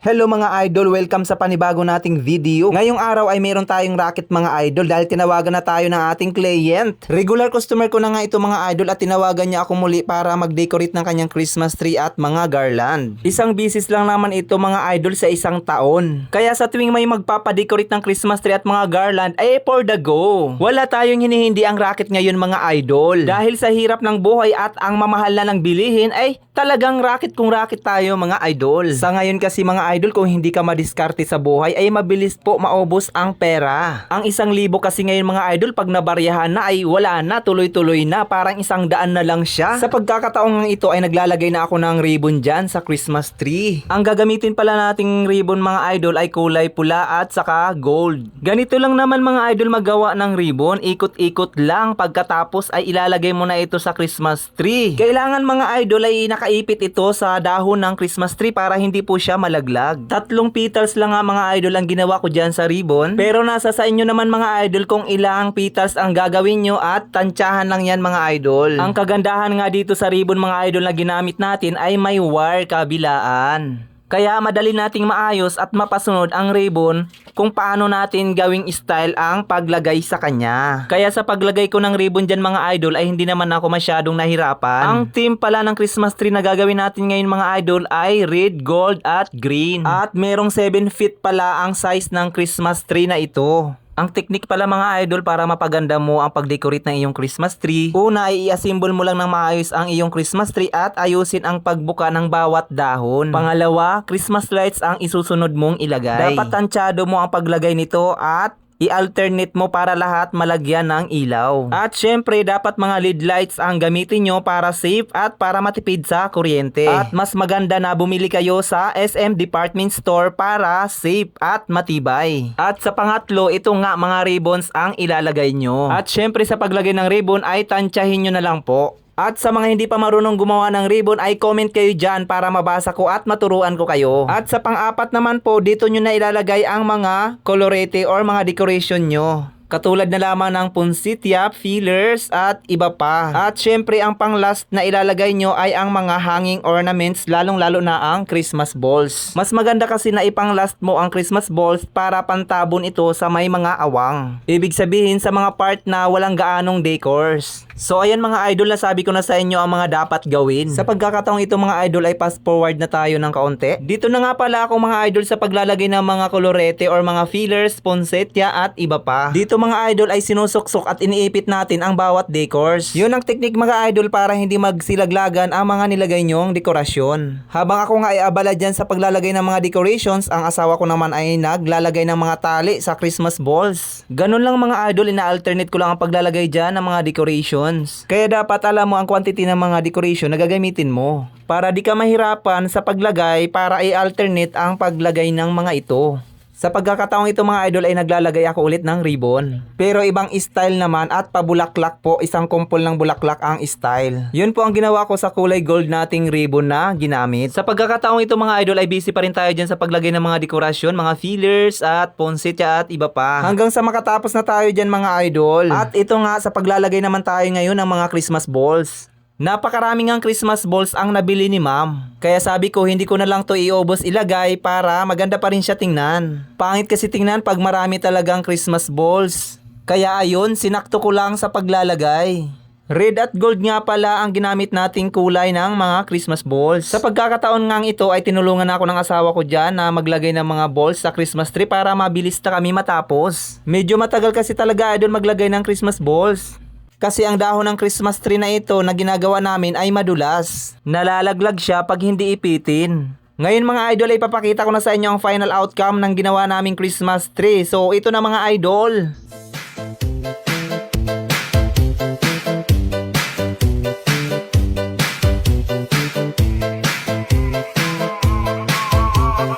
Hello mga idol, welcome sa panibago nating video. Ngayong araw ay meron tayong racket mga idol dahil tinawagan na tayo ng ating client. Regular customer ko na nga ito mga idol at tinawagan niya ako muli para mag-decorate ng kanyang Christmas tree at mga garland. Isang bisis lang naman ito mga idol sa isang taon. Kaya sa tuwing may magpapadecorate ng Christmas tree at mga garland ay for the go. Wala tayong hinihindi ang racket ngayon mga idol. Dahil sa hirap ng buhay at ang mamahal na ng bilihin ay talagang racket kung racket tayo mga idol. Sa ngayon kasi mga idol, kung hindi ka madiskarte sa buhay ay mabilis po maubos ang pera. Ang 1,000 kasi ngayon mga idol pag nabaryahan na ay wala na, tuloy-tuloy na, parang 100 na lang siya. Sa pagkakataong ito ay naglalagay na ako ng ribbon dyan sa Christmas tree. Ang gagamitin pala nating ribbon mga idol ay kulay pula at saka gold. Ganito lang naman mga idol magawa ng ribbon, ikot-ikot lang, pagkatapos ay ilalagay mo na ito sa Christmas tree. Kailangan mga idol ay nakaipit ito sa dahon ng Christmas tree para hindi po siya malaglag. 3 petals lang nga mga idol ang ginawa ko dyan sa ribbon. Pero nasa sa inyo naman mga idol kung ilang petals ang gagawin nyo at tansyahan lang yan mga idol. Ang kagandahan nga dito sa ribbon mga idol na ginamit natin ay may wire kabilaan. Kaya madali nating maayos at mapasunod ang ribbon kung paano natin gawing style ang paglagay sa kanya. Kaya sa paglagay ko ng ribbon dyan mga idol ay hindi naman ako masyadong nahirapan. Ang theme pala ng Christmas tree na gagawin natin ngayon mga idol ay red, gold at green. At merong 7 feet pala ang size ng Christmas tree na ito. Ang technique pala mga idol para mapaganda mo ang pag-decorate ng iyong Christmas tree. Una ay i-assemble mo lang ng maayos ang iyong Christmas tree at ayusin ang pagbuka ng bawat dahon. Pangalawa, Christmas lights ang isusunod mong ilagay. Dapat tansyado mo ang paglagay nito at i-alternate mo para lahat malagyan ng ilaw. At syempre dapat mga LED lights ang gamitin nyo para safe at para matipid sa kuryente. At mas maganda na bumili kayo sa SM Department Store para safe at matibay. At sa pangatlo, ito nga mga ribbons ang ilalagay nyo. At syempre sa paglagay ng ribbon ay tansyahin nyo na lang po. At sa mga hindi pa marunong gumawa ng ribbon ay comment kayo dyan para mabasa ko at maturuan ko kayo. At sa pang-apat naman po, dito nyo na ilalagay ang mga colorete or mga decoration nyo. Katulad na lamang ng punsitya, feelers at iba pa. At syempre ang pang last na ilalagay nyo ay ang mga hanging ornaments, lalong lalo na ang Christmas balls. Mas maganda kasi na ipang last mo ang Christmas balls para pantabon ito sa may mga awang. Ibig sabihin sa mga part na walang gaanong decors. So ayan mga idol, nasabi ko na sa inyo ang mga dapat gawin. Sa pagkakataong ito mga idol ay fast forward na tayo ng kaunti. Dito na nga pala ako mga idol sa paglalagay ng mga kolorete or mga feelers, ponsetya at iba pa. Dito mga idol ay sinusuksok at iniipit natin ang bawat decors. Yun ang technique mga idol para hindi magsilaglagan ang mga nilagay nyong dekorasyon. Habang ako nga ay abala dyan sa paglalagay ng mga decorations, ang asawa ko naman ay naglalagay ng mga tali sa Christmas balls. Ganun lang mga idol, ina-alternate ko lang ang paglalagay dyan ng mga decorations. Kaya dapat alam mo ang quantity ng mga decoration na gagamitin mo para di ka mahirapan sa paglagay para i-alternate ang paglagay ng mga ito. Sa pagkakataong ito mga idol ay naglalagay ako ulit ng ribbon. Pero ibang style naman at pabulaklak po, isang kumpol ng bulaklak ang style. Yun po ang ginawa ko sa kulay gold nating ribbon na ginamit. Sa pagkakataong ito mga idol ay busy pa rin tayo dyan sa paglagay ng mga dekorasyon, mga feelers at ponsetya at iba pa. Hanggang sa makatapos na tayo dyan mga idol. At ito nga sa paglalagay naman tayo ngayon ng mga Christmas balls. Napakaraming ang Christmas balls ang nabili ni ma'am. Kaya sabi ko hindi ko na lang to iubos ilagay para maganda pa rin siya tingnan. Pangit kasi tingnan pag marami talagang Christmas balls. Kaya ayun, sinakto ko lang sa paglalagay. Red at gold nga pala ang ginamit nating kulay ng mga Christmas balls. Sa pagkakataon ngang ito ay tinulungan ako ng asawa ko dyan na maglagay ng mga balls sa Christmas tree para mabilis na kami matapos. Medyo matagal kasi talaga idol maglagay ng Christmas balls. Kasi ang dahon ng Christmas tree na ito na ginagawa namin ay madulas. Nalalaglag siya pag hindi ipitin. Ngayon mga idol ay papakita ko na sa inyo ang final outcome ng ginawa naming Christmas tree. So ito na mga idol.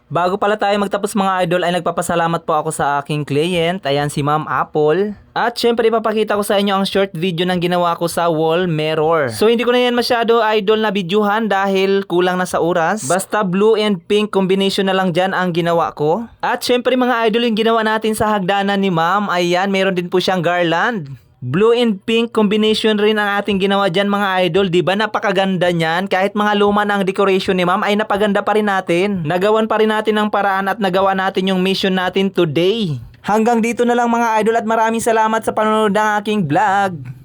Bago pala tayo magtapos mga idol ay nagpapasalamat po ako sa aking client. Ayan si Ma'am Apple. At syempre ipapakita ko sa inyo ang short video ng ginawa ko sa wall mirror. So hindi ko na yan masyado idol na videohan dahil kulang na sa oras. Basta blue and pink combination na lang dyan ang ginawa ko. At syempre mga idol yung ginawa natin sa hagdanan ni Ma'am. Ayan, meron din po siyang garland. Blue and pink combination rin ang ating ginawa dyan mga idol. Diba napakaganda niyan? Kahit mga luma na ang decoration ni ma'am ay napaganda pa rin natin. Nagawan pa rin natin ng paraan at nagawa natin yung mission natin today. Hanggang dito na lang mga idol at maraming salamat sa panonood ng aking vlog.